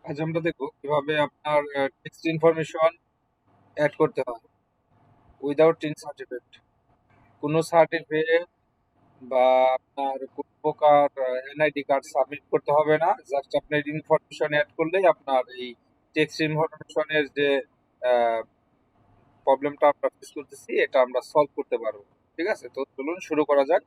আজ আমরা দেখব কিভাবে আপনার টেক্সট ইনফরমেশন অ্যাড করতে হয় উইদাউট টিন সার্টিফিকেট। কোনো সার্টিফিকেট বা আপনার কোনো প্রকার এনআইডি কার্ড সাবমিট করতে হবে না। জাস্ট আপনার ইনফরমেশন অ্যাড করলেই আপনার এই টেক্সট ইনফরমেশনের যে প্রবলেমটা আমরা ফেস করতেছি এটা আমরা সলভ করতে পারবো। ঠিক আছে, তো চলুন শুরু করা যাক।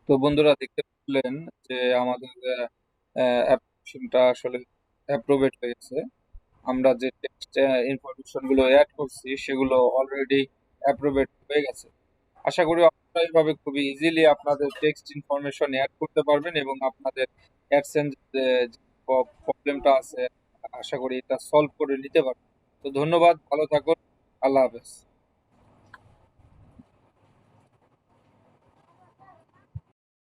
তো বন্ধুরা দেখতে পেলেন যে আমাদের অ্যাপ্লিকেশনটা আসলে অ্যাপ্রুভেড হয়ে গেছে। আমরা যে টেক্সট ইনফরমেশন গুলো অ্যাড করছি সেগুলো অলরেডি অ্যাপ্রোভেড হয়ে গেছে। আশা করি আপনারা এইভাবে খুবই ইজিলি আপনাদের টেক্সট ইনফরমেশন অ্যাড করতে পারবেন এবং আপনাদের অ্যাডসেন্স যে প্রবলেমটা আছে আশা করি এটা সলভ করে নিতে পারবেন। তো ধন্যবাদ, ভালো থাকুন, আল্লাহ হাফেজ।